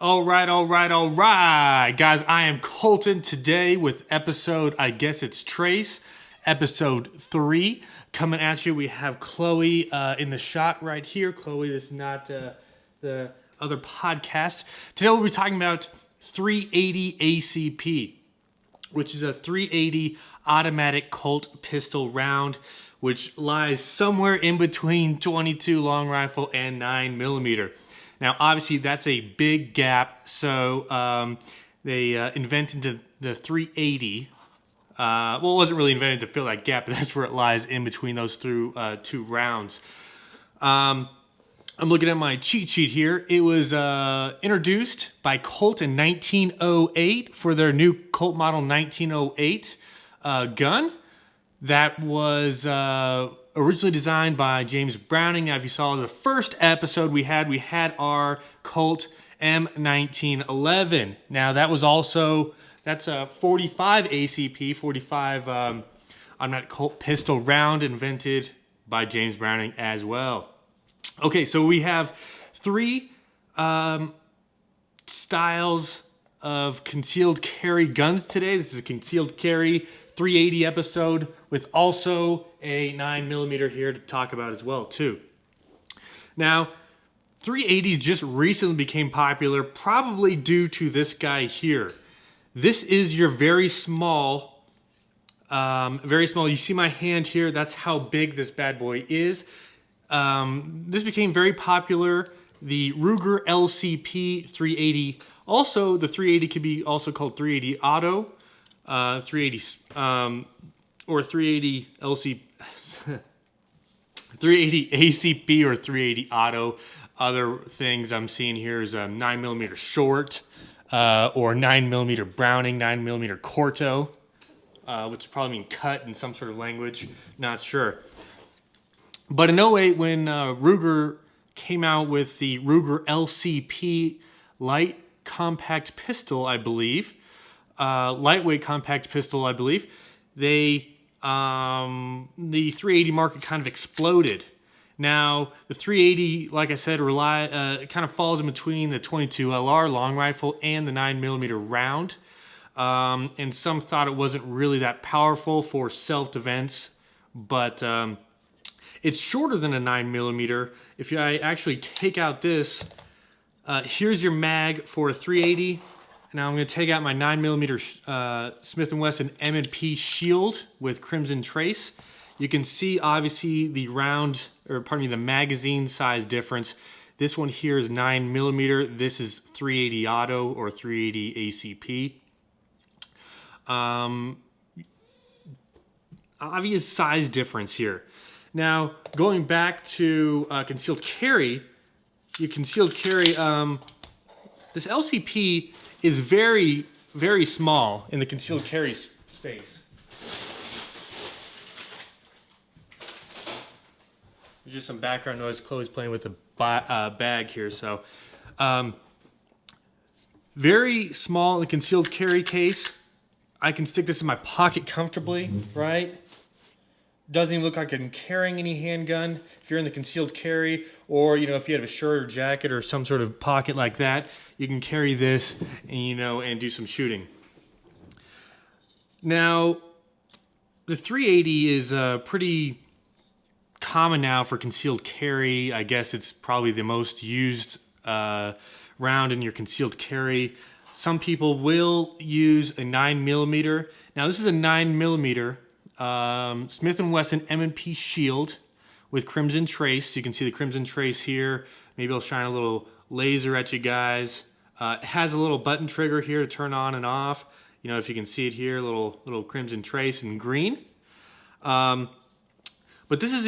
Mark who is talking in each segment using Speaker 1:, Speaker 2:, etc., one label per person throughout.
Speaker 1: All right. Guys, I am Colton today with episode, I guess it's Trace, episode 3. Coming at you, we have Chloe in the shot right here. Chloe, this is not the other podcast. Today we'll be talking about 380 ACP, which is a 380 automatic Colt pistol round, which lies somewhere in between 22 long rifle and 9mm. Now, obviously, that's a big gap, so they invented the 380. Well, it wasn't really invented to fill that gap, but that's where it lies in between those two rounds. I'm looking at my cheat sheet here. It was introduced by Colt in 1908 for their new Colt model 1908 gun. That was originally designed by James Browning. Now, if you saw the first episode we had our Colt M1911. Now, that was also, that's a 45 ACP, 45 automatic Colt pistol round invented by James Browning as well. Okay, so we have three styles of concealed carry guns today. This is a concealed carry 380 episode with also a 9mm here to talk about as well too. Now, 380s just recently became popular, probably due to this guy here. This is your very small. You see my hand here? That's how big this bad boy is. This became very popular. The Ruger LCP 380. Also, the 380 could be also called 380 Auto. 380 or 380 LCP, 380 ACP or 380 Auto. Other things I'm seeing here is a 9mm short or 9mm Browning, 9mm Corto, which probably mean cut in some sort of language. Not sure. But in 08, when Ruger came out with the Ruger LCP light compact pistol, I believe. Lightweight compact pistol, I believe. The 380 market kind of exploded. Now, the 380, like I said, kind of falls in between the 22 LR long rifle and the 9mm round. And some thought it wasn't really that powerful for self-defense, but it's shorter than a 9mm. If I actually take out this, here's your mag for a 380. Now I'm going to take out my 9mm Smith Wesson M&P Shield with Crimson Trace. You can see obviously the the magazine size difference. This one here is 9mm. This is 380 Auto or 380 ACP. Obvious size difference here. Now going back to concealed carry, this LCP is very, very small in the concealed carry space. There's just some background noise. Chloe's playing with the bag here. So, very small in the concealed carry case. I can stick this in my pocket comfortably, right? Doesn't even look like I'm carrying any handgun. If you're in the concealed carry, or if you have a shirt or jacket or some sort of pocket like that, you can carry this and and do some shooting. Now, the 380 is pretty common now for concealed carry. I guess it's probably the most used round in your concealed carry. Some people will use a 9mm. Now, this is a 9mm. Smith & Wesson M&P Shield with Crimson Trace. You can see the Crimson Trace here. Maybe I'll shine a little laser at you guys. It has a little button trigger here to turn on and off. If you can see it here, little Crimson Trace in green. But this is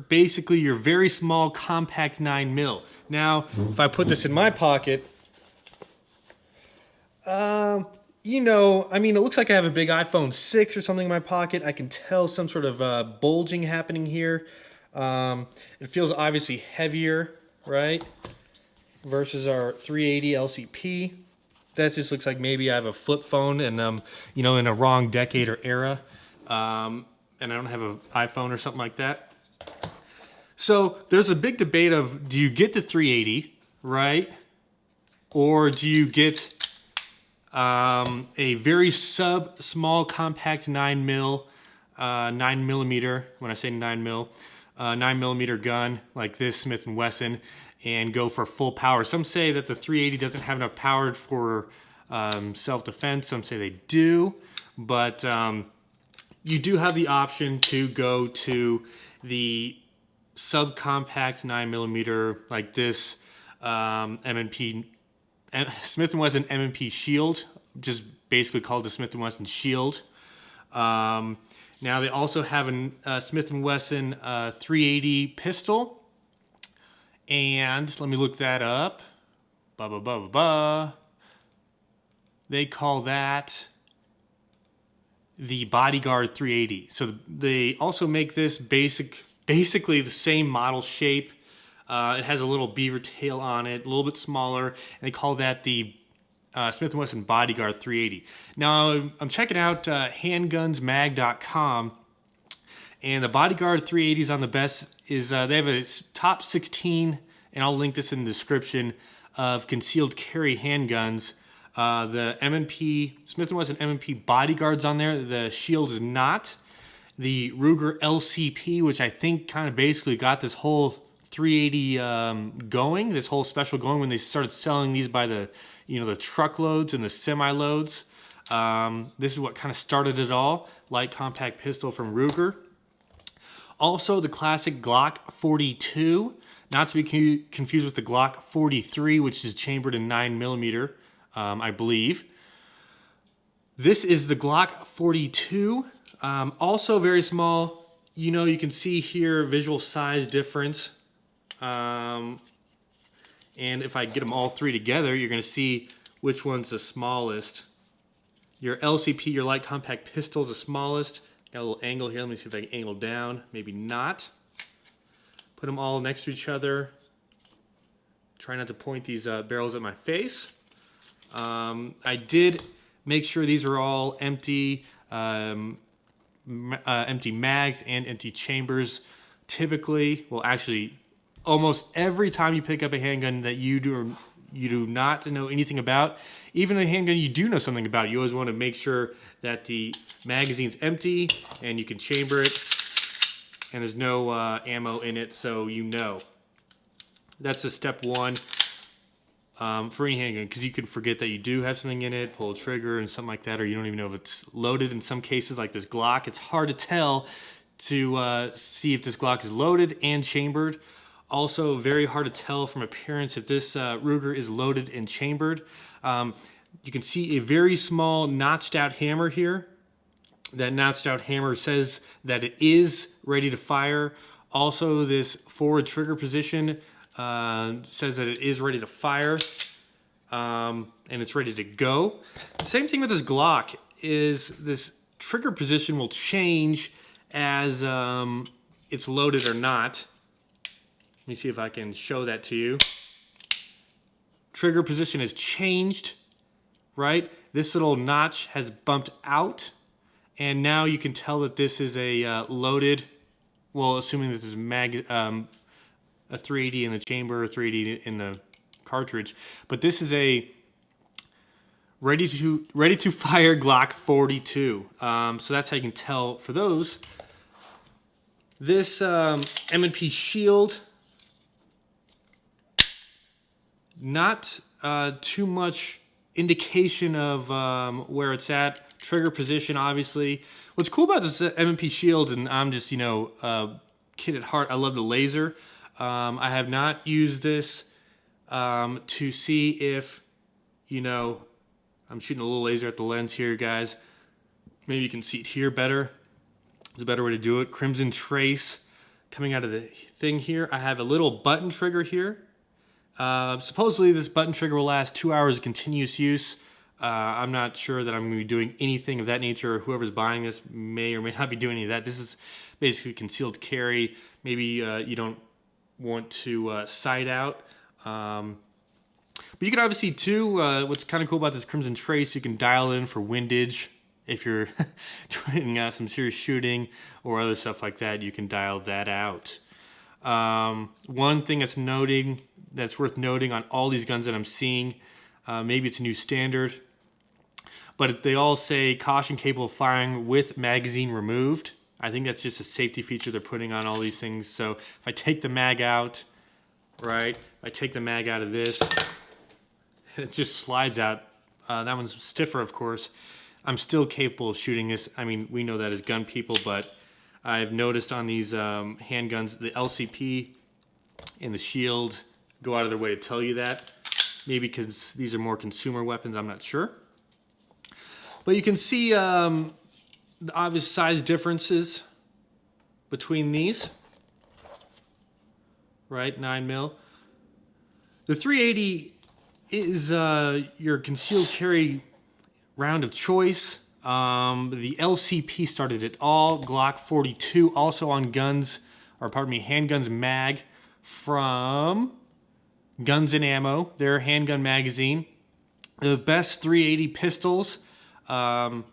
Speaker 1: basically your very small compact 9mm. Now, if I put this in my pocket, it looks like I have a big iPhone 6 or something in my pocket. I can tell some sort of bulging happening here. It feels obviously heavier, right? Versus our 380 LCP. That just looks like maybe I have a flip phone and, in a wrong decade or era. And I don't have an iPhone or something like that. So there's a big debate of, do you get the 380, right? or do you get a very small compact 9mm, when I say 9mm gun like this Smith Wesson, and go for full power? Some say that the 380 doesn't have enough power for self-defense. Some say they do, but you do have the option to go to the subcompact 9mm like this M&P Smith Wesson M&P Shield, just basically called the Smith Wesson Shield. Now they also have a Smith Wesson 380 pistol, and let me look that up. They call that the Bodyguard 380. So they also make this basically the same model shape. It has a little beaver tail on it, a little bit smaller, and they call that the Smith Wesson Bodyguard 380. Now, I'm checking out handgunsmag.com, and the Bodyguard 380 is on the best. They have a top 16, and I'll link this in the description, of concealed carry handguns. The M&P, Smith Wesson M&P Bodyguard's on there. The Shield is not. The Ruger LCP, which I think kind of basically got this whole 380 going, this whole special going when they started selling these by the, the truckloads and the semi-loads. This is what kind of started it all. Light compact pistol from Ruger. Also the classic Glock 42, not to be confused with the Glock 43, which is chambered in 9mm, I believe. This is the Glock 42, also very small. You can see here visual size difference. And if I get them all three together, you're going to see which one's the smallest. Your LCP, your light compact pistol, is the smallest. Got a little angle here. Let me see if I can angle down. Maybe not. Put them all next to each other. Try not to point these barrels at my face. I did make sure these are all empty, empty mags and empty chambers. Typically, well, actually, almost every time you pick up a handgun that you do not know anything about, even a handgun you do know something about, you always want to make sure that the magazine's empty and you can chamber it and there's no ammo in it, so That's the step one for any handgun, because you can forget that you do have something in it, pull a trigger and something like that, or you don't even know if it's loaded. In some cases, like this Glock, it's hard to tell to see if this Glock is loaded and chambered. Also, very hard to tell from appearance if this Ruger is loaded and chambered. You can see a very small notched out hammer here. That notched out hammer says that it is ready to fire. Also, this forward trigger position says that it is ready to fire, and it's ready to go. Same thing with this Glock, is this trigger position will change as it's loaded or not. Let me see if I can show that to you. Trigger position has changed, right? This little notch has bumped out, and now you can tell that this is a loaded, well, assuming that there's a 380 in the chamber, a 380 in the cartridge, but this is a ready to fire Glock 42. So that's how you can tell for those. This M&P Shield, not too much indication of where it's at. Trigger position, obviously. What's cool about this M&P Shield, and I'm just, kid at heart, I love the laser. I have not used this to see if, I'm shooting a little laser at the lens here, guys. Maybe you can see it here better. There's a better way to do it. Crimson trace coming out of the thing here. I have a little button trigger here. Supposedly this button trigger will last 2 hours of continuous use. I'm not sure that I'm going to be doing anything of that nature. Whoever's buying this may or may not be doing any of that. This is basically concealed carry. Maybe you don't want to sight out. But you can obviously too, what's kind of cool about this Crimson Trace, you can dial in for windage. If you're doing some serious shooting or other stuff like that, you can dial that out. One thing that's worth noting on all these guns that I'm seeing, Maybe it's a new standard. But they all say caution capable of firing with magazine removed. I think that's just a safety feature they're putting on all these things. So if I take the mag out, right, if I take the mag out of this, it just slides out. That one's stiffer, of course. I'm still capable of shooting this. I mean, we know that as gun people, but I've noticed on these handguns, the LCP and the Shield go out of their way to tell you that. Maybe because these are more consumer weapons, I'm not sure. But you can see the obvious size differences between these, right? 9mm. The 380 is your concealed carry round of choice. The LCP started it all. Glock 42 also on guns, or pardon me, Handguns Mag from Guns and Ammo, their handgun magazine. The best 380 pistols. The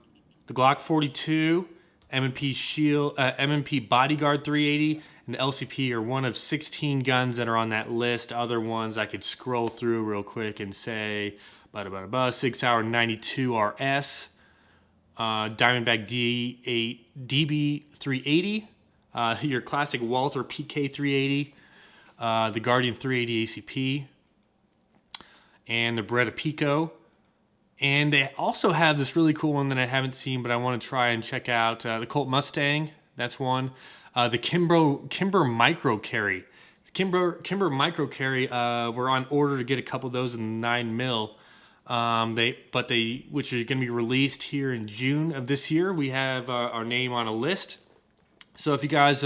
Speaker 1: Glock 42, M&P Shield, M&P Bodyguard 380, and the LCP are one of 16 guns that are on that list. Other ones I could scroll through real quick and say, 6 Hour 92 RS, Diamondback D8 DB 380, your classic Walther PK 380, the Guardian 380 ACP, and the Beretta Pico. And they also have this really cool one that I haven't seen, but I want to try and check out. The Colt Mustang, that's one. The Kimber Micro Carry. Kimber Micro Carry, we're on order to get a couple of those in 9mm. Which are going to be released here in June of this year. We have our name on a list. So if you guys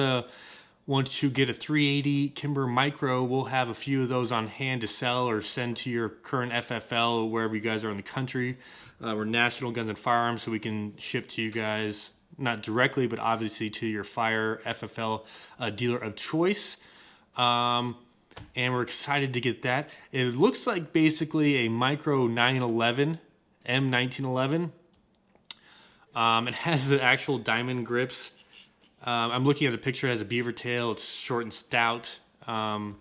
Speaker 1: want to get a 380 Kimber Micro, we'll have a few of those on hand to sell or send to your current FFL or wherever you guys are in the country. We're National Guns and Firearms, so we can ship to you guys, not directly, but obviously to your fire FFL dealer of choice. And we're excited to get that. It looks like basically a Micro 911, M1911. It has the actual diamond grips. I'm looking at the picture. It has a beaver tail. It's short and stout. Now,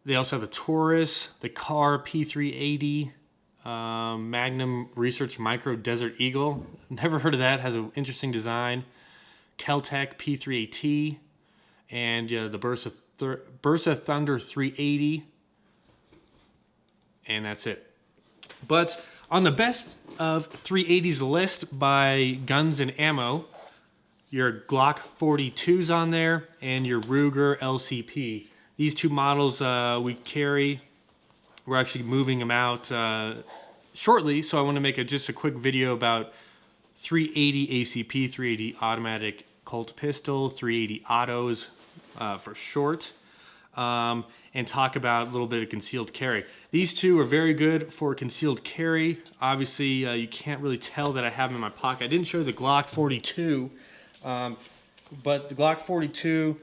Speaker 1: they also have the Taurus, the Car P380, Magnum Research Micro Desert Eagle. Never heard of that. Has an interesting design. Keltec P3AT, and the Bursa Thunder 380, and that's it. But on the best of 380s list by Guns and Ammo, your Glock 42's on there, and your Ruger LCP. These two models we carry. We're actually moving them out shortly, so I want to make just a quick video about 380 ACP, 380 automatic Colt Pistol, 380 autos for short, and talk about a little bit of concealed carry. These two are very good for concealed carry. Obviously, you can't really tell that I have them in my pocket. I didn't show the Glock 42, but the Glock 42,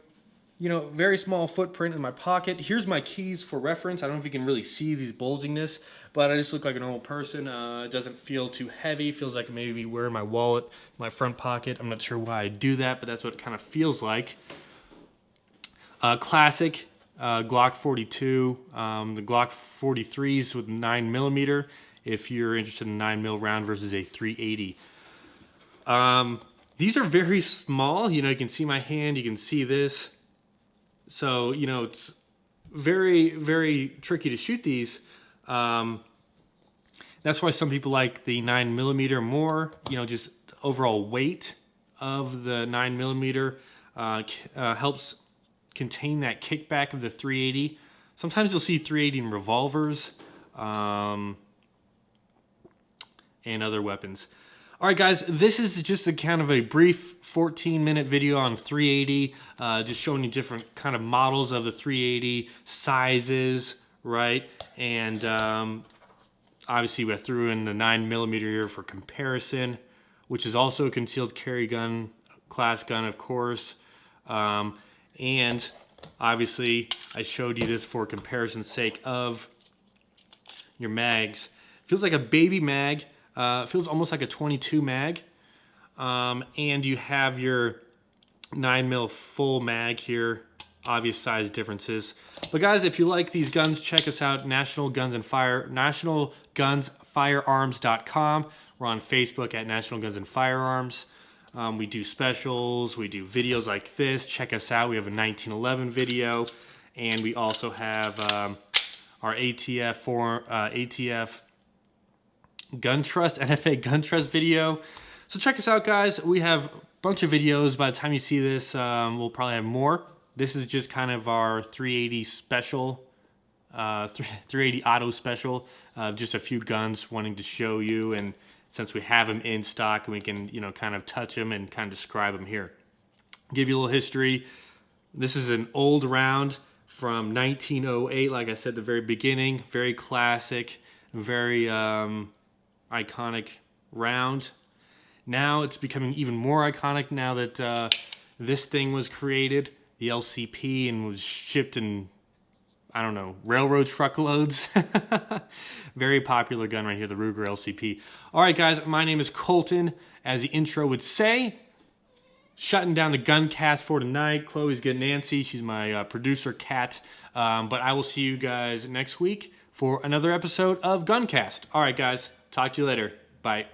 Speaker 1: you know, very small footprint in my pocket. Here's my keys for reference. I don't know if you can really see these bulginess, but I just look like a normal person. It doesn't feel too heavy. Feels like maybe wearing my wallet in my front pocket. I'm not sure why I do that, but that's what it kind of feels like. Classic Glock 42, the Glock 43s with 9mm, if you're interested in 9mm round versus a 380. These are very small. You know, you can see my hand, you can see this. So, you know, it's very, very tricky to shoot these. That's why some people like the 9mm more. You know, just overall weight of the 9mm helps contain that kickback of the 380. Sometimes you'll see 380 in revolvers and other weapons. All right, guys, this is just a kind of a brief 14-minute video on 380, just showing you different kind of models of the 380, sizes, right? And obviously we threw in the 9mm here for comparison, which is also a concealed carry gun, class gun, of course. And obviously I showed you this for comparison's sake of your mags. Feels like a baby mag. Feels almost like a 22 mag. And you have your 9mm full mag here obvious size differences. But guys, if you like these guns, check us out, nationalgunsfirearms.com. We're on Facebook at National Guns and Firearms. We do specials, we do videos like this. Check us out. We have a 1911 video, and we also have our ATF Gun Trust, NFA Gun Trust video. So check us out, guys. We have a bunch of videos. By the time you see this, we'll probably have more. This is just kind of our 380 special, 380 auto special. Just a few guns wanting to show you, and since we have them in stock, we can, you know, kind of touch them and kind of describe them here. Give you a little history. This is an old round from 1908, like I said at the very beginning. Very classic, very iconic round. Now it's becoming even more iconic now that this thing was created, the LCP, and was shipped in, I don't know, railroad truckloads. Very popular gun right here, the Ruger LCP. All right, guys, my name is Colton. As the intro would say, shutting down the GunCast for tonight. Chloe's getting Nancy. She's my producer cat. But I will see you guys next week for another episode of GunCast. All right, guys, talk to you later. Bye.